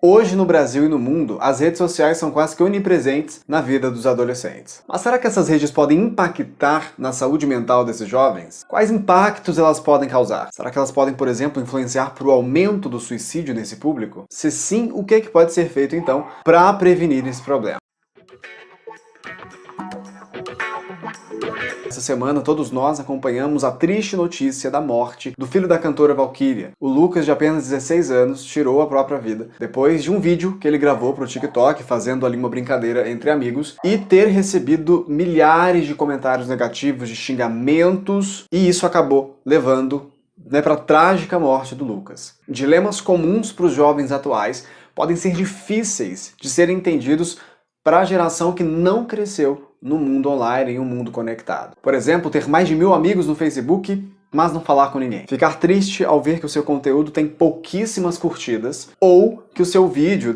Hoje, no Brasil e no mundo, as redes sociais são quase que onipresentes na vida dos adolescentes. Mas será que essas redes podem impactar na saúde mental desses jovens? Quais impactos elas podem causar? Será que elas podem, por exemplo, influenciar para o aumento do suicídio nesse público? Se sim, o que pode ser feito então para prevenir esse problema? Essa semana, todos nós acompanhamos a triste notícia da morte do filho da cantora Valkyria. O Lucas, de apenas 16 anos, tirou a própria vida depois de um vídeo que ele gravou para o TikTok, fazendo ali uma brincadeira entre amigos, e ter recebido milhares de comentários negativos, de xingamentos, e isso acabou levando para a trágica morte do Lucas. Dilemas comuns para os jovens atuais podem ser difíceis de serem entendidos para a geração que não cresceu no mundo online, em um mundo conectado. Por exemplo, ter mais de 1000 amigos no Facebook, mas não falar com ninguém. Ficar triste ao ver que o seu conteúdo tem pouquíssimas curtidas, ou que o seu vídeo,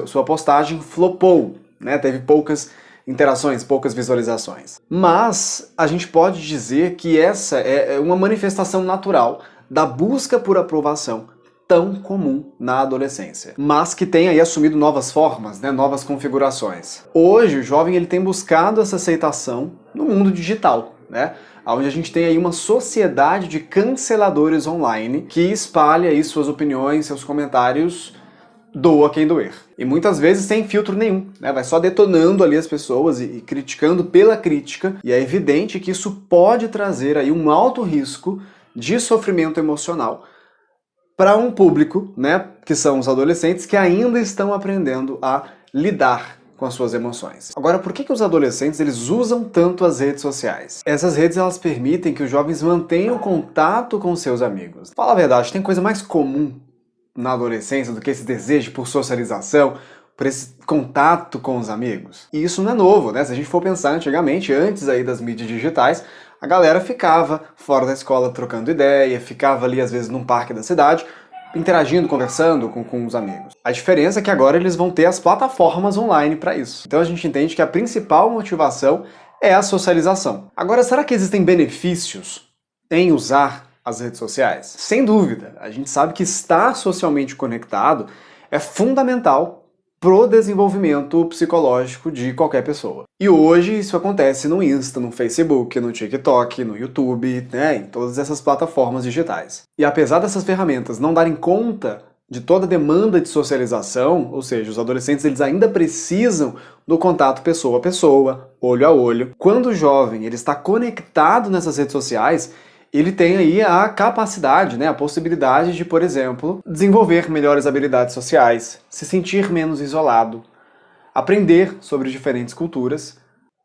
sua postagem flopou, teve poucas interações, poucas visualizações. Mas a gente pode dizer que essa é uma manifestação natural da busca por aprovação tão comum na adolescência, mas que tem aí assumido novas formas, novas configurações. Hoje, o jovem ele tem buscado essa aceitação no mundo digital, onde a gente tem aí uma sociedade de canceladores online que espalha aí suas opiniões, seus comentários, doa quem doer. E muitas vezes sem filtro nenhum, vai só detonando ali as pessoas e criticando pela crítica, e é evidente que isso pode trazer aí um alto risco de sofrimento emocional para um público, que são os adolescentes que ainda estão aprendendo a lidar com as suas emoções. Agora, por que os adolescentes eles usam tanto as redes sociais? Essas redes elas permitem que os jovens mantenham contato com seus amigos. Fala a verdade, tem coisa mais comum na adolescência do que esse desejo por socialização, por esse contato com os amigos? E isso não é novo, Se a gente for pensar antigamente, antes aí das mídias digitais, a galera ficava fora da escola trocando ideia, ficava ali às vezes num parque da cidade, interagindo, conversando com os amigos. A diferença é que agora eles vão ter as plataformas online para isso. Então a gente entende que a principal motivação é a socialização. Agora, será que existem benefícios em usar as redes sociais? Sem dúvida. A gente sabe que estar socialmente conectado é fundamental pro desenvolvimento psicológico de qualquer pessoa. E hoje isso acontece no Insta, no Facebook, no TikTok, no YouTube, em todas essas plataformas digitais. E apesar dessas ferramentas não darem conta de toda a demanda de socialização, ou seja, os adolescentes eles ainda precisam do contato pessoa a pessoa, olho a olho, quando o jovem ele está conectado nessas redes sociais, ele tem aí a capacidade, a possibilidade de, por exemplo, desenvolver melhores habilidades sociais, se sentir menos isolado, aprender sobre diferentes culturas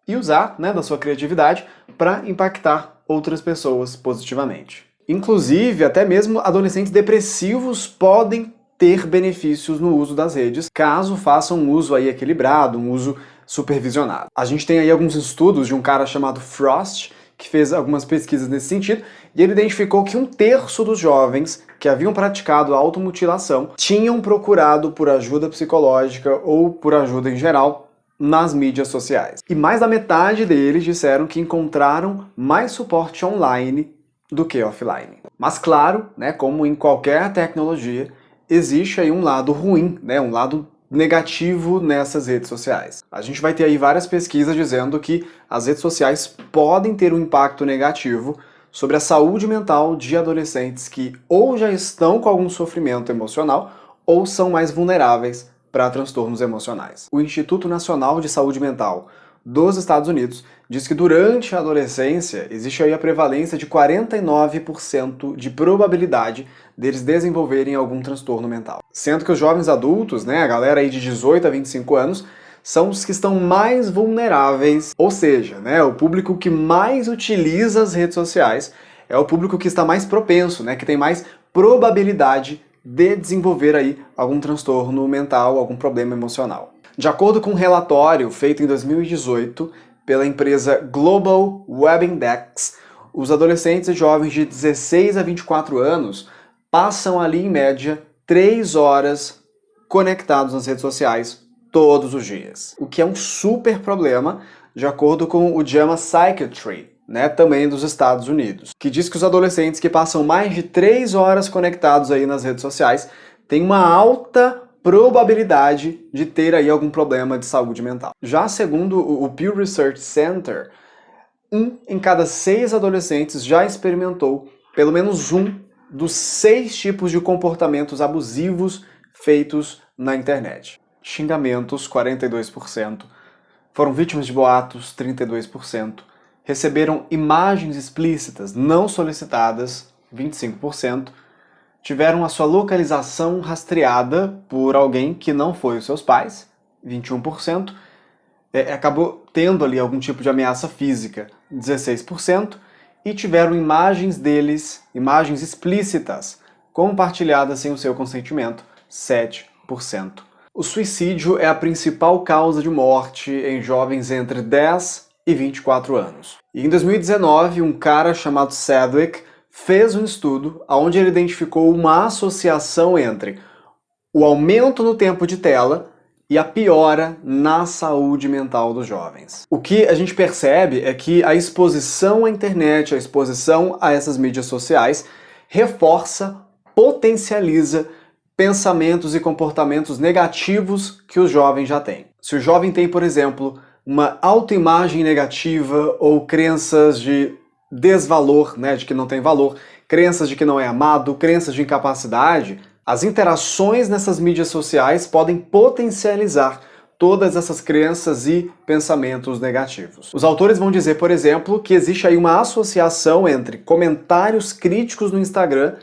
e usar da sua criatividade para impactar outras pessoas positivamente. Inclusive, até mesmo adolescentes depressivos podem ter benefícios no uso das redes, caso façam um uso aí equilibrado, um uso supervisionado. A gente tem aí alguns estudos de um cara chamado Frost, que fez algumas pesquisas nesse sentido, e ele identificou que 1/3 dos jovens que haviam praticado a automutilação tinham procurado por ajuda psicológica ou por ajuda em geral nas mídias sociais. E mais da metade deles disseram que encontraram mais suporte online do que offline. Mas claro, como em qualquer tecnologia, existe aí um lado ruim, um lado negativo nessas redes sociais. A gente vai ter aí várias pesquisas dizendo que as redes sociais podem ter um impacto negativo sobre a saúde mental de adolescentes que ou já estão com algum sofrimento emocional ou são mais vulneráveis para transtornos emocionais. O Instituto Nacional de Saúde Mental dos Estados Unidos diz que durante a adolescência existe aí a prevalência de 49% de probabilidade deles desenvolverem algum transtorno mental. Sendo que os jovens adultos, a galera aí de 18 a 25 anos, são os que estão mais vulneráveis, ou seja, o público que mais utiliza as redes sociais é o público que está mais propenso, que tem mais probabilidade de desenvolver aí algum transtorno mental, algum problema emocional. De acordo com um relatório feito em 2018 pela empresa Global Web Index, os adolescentes e jovens de 16 a 24 anos passam ali em média 3 horas conectados nas redes sociais todos os dias. O que é um super problema, de acordo com o JAMA Psychiatry, também dos Estados Unidos, que diz que os adolescentes que passam mais de 3 horas conectados aí nas redes sociais têm uma alta probabilidade de ter aí algum problema de saúde mental. Já segundo o Pew Research Center, 1 em cada 6 adolescentes já experimentou pelo menos um dos 6 tipos de comportamentos abusivos feitos na internet. Xingamentos, 42%, foram vítimas de boatos, 32%, receberam imagens explícitas não solicitadas, 25%, tiveram a sua localização rastreada por alguém que não foi os seus pais, 21%, acabou tendo ali algum tipo de ameaça física, 16%, e tiveram imagens deles, imagens explícitas, compartilhadas sem o seu consentimento, 7%. O suicídio é a principal causa de morte em jovens entre 10 e 24 anos. E em 2019, um cara chamado Sedgwick fez um estudo onde ele identificou uma associação entre o aumento no tempo de tela e a piora na saúde mental dos jovens. O que a gente percebe é que a exposição à internet, a exposição a essas mídias sociais, reforça, potencializa pensamentos e comportamentos negativos que os jovens já têm. Se o jovem tem, por exemplo, uma autoimagem negativa ou crenças de desvalor, de que não tem valor, crenças de que não é amado, crenças de incapacidade, as interações nessas mídias sociais podem potencializar todas essas crenças e pensamentos negativos. Os autores vão dizer, por exemplo, que existe aí uma associação entre comentários críticos no Instagram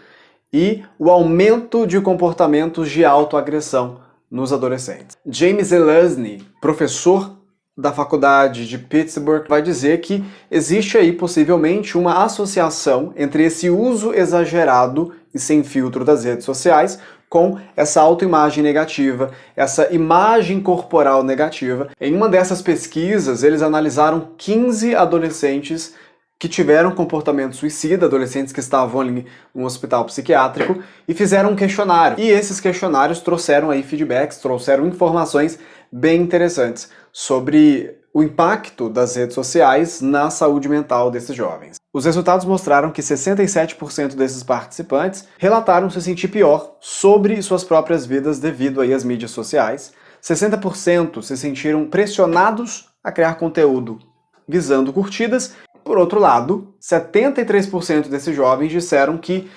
e o aumento de comportamentos de autoagressão nos adolescentes. James Zelazny, professor da faculdade de Pittsburgh, vai dizer que existe aí possivelmente uma associação entre esse uso exagerado e sem filtro das redes sociais com essa autoimagem negativa, essa imagem corporal negativa. Em uma dessas pesquisas, eles analisaram 15 adolescentes que tiveram comportamento suicida, adolescentes que estavam ali num hospital psiquiátrico, e fizeram um questionário. E esses questionários trouxeram aí feedbacks, trouxeram informações bem interessantes sobre o impacto das redes sociais na saúde mental desses jovens. Os resultados mostraram que 67% desses participantes relataram se sentir pior sobre suas próprias vidas devido aí às mídias sociais, 60% se sentiram pressionados a criar conteúdo visando curtidas. Por outro lado, 73% desses jovens disseram que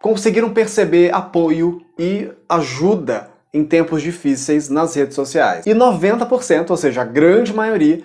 conseguiram perceber apoio e ajuda em tempos difíceis nas redes sociais. E 90%, ou seja, a grande maioria,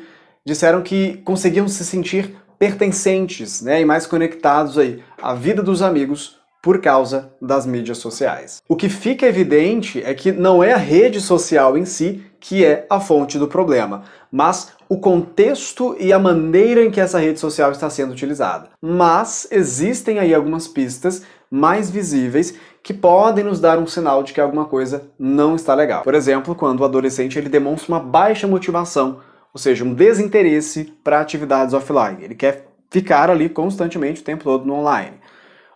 disseram que conseguiam se sentir pertencentes, e mais conectados aí à vida dos amigos por causa das mídias sociais. O que fica evidente é que não é a rede social em si que é a fonte do problema, mas o contexto e a maneira em que essa rede social está sendo utilizada. Mas existem aí algumas pistas mais visíveis que podem nos dar um sinal de que alguma coisa não está legal. Por exemplo, quando o adolescente ele demonstra uma baixa motivação, ou seja, um desinteresse para atividades offline. Ele quer ficar ali constantemente o tempo todo no online.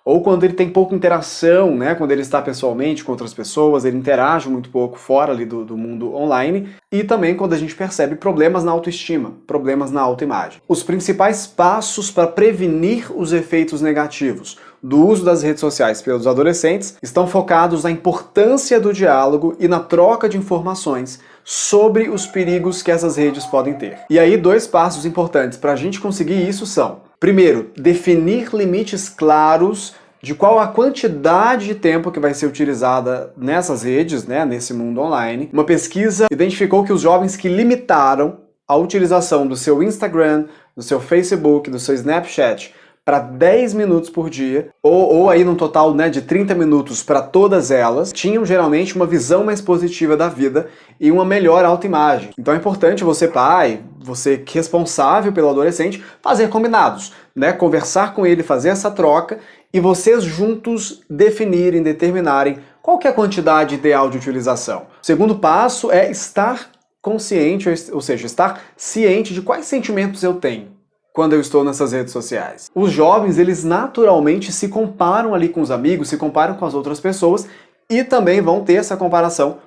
Ou quando ele tem pouca interação, quando ele está pessoalmente com outras pessoas, ele interage muito pouco fora ali do mundo online. E também quando a gente percebe problemas na autoestima, problemas na autoimagem. Os principais passos para prevenir os efeitos negativos do uso das redes sociais pelos adolescentes estão focados na importância do diálogo e na troca de informações sobre os perigos que essas redes podem ter. E aí, 2 passos importantes para a gente conseguir isso são: primeiro, definir limites claros de qual a quantidade de tempo que vai ser utilizada nessas redes, nesse mundo online. Uma pesquisa identificou que os jovens que limitaram a utilização do seu Instagram, do seu Facebook, do seu Snapchat para 10 minutos por dia, ou aí num total de 30 minutos para todas elas, tinham geralmente uma visão mais positiva da vida e uma melhor autoimagem. Então é importante você, pai, você responsável pelo adolescente, fazer combinados, conversar com ele, fazer essa troca e vocês juntos determinarem qual que é a quantidade ideal de utilização. O segundo passo é estar consciente, ou seja, estar ciente de quais sentimentos eu tenho quando eu estou nessas redes sociais. Os jovens, eles naturalmente se comparam ali com os amigos, se comparam com as outras pessoas e também vão ter essa comparação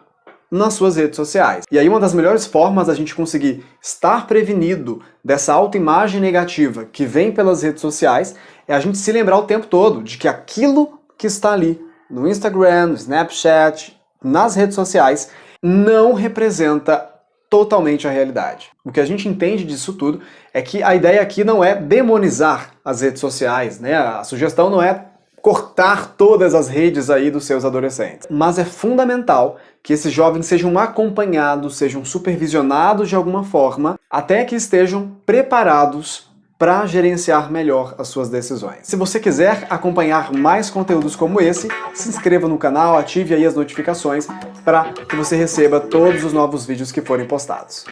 nas suas redes sociais. E aí uma das melhores formas da gente conseguir estar prevenido dessa autoimagem negativa que vem pelas redes sociais é a gente se lembrar o tempo todo de que aquilo que está ali no Instagram, no Snapchat, nas redes sociais não representa totalmente a realidade. O que a gente entende disso tudo é que a ideia aqui não é demonizar as redes sociais, né? A sugestão não é cortar todas as redes aí dos seus adolescentes. Mas é fundamental que esses jovens sejam acompanhados, sejam supervisionados de alguma forma, até que estejam preparados para gerenciar melhor as suas decisões. Se você quiser acompanhar mais conteúdos como esse, se inscreva no canal, ative aí as notificações para que você receba todos os novos vídeos que forem postados.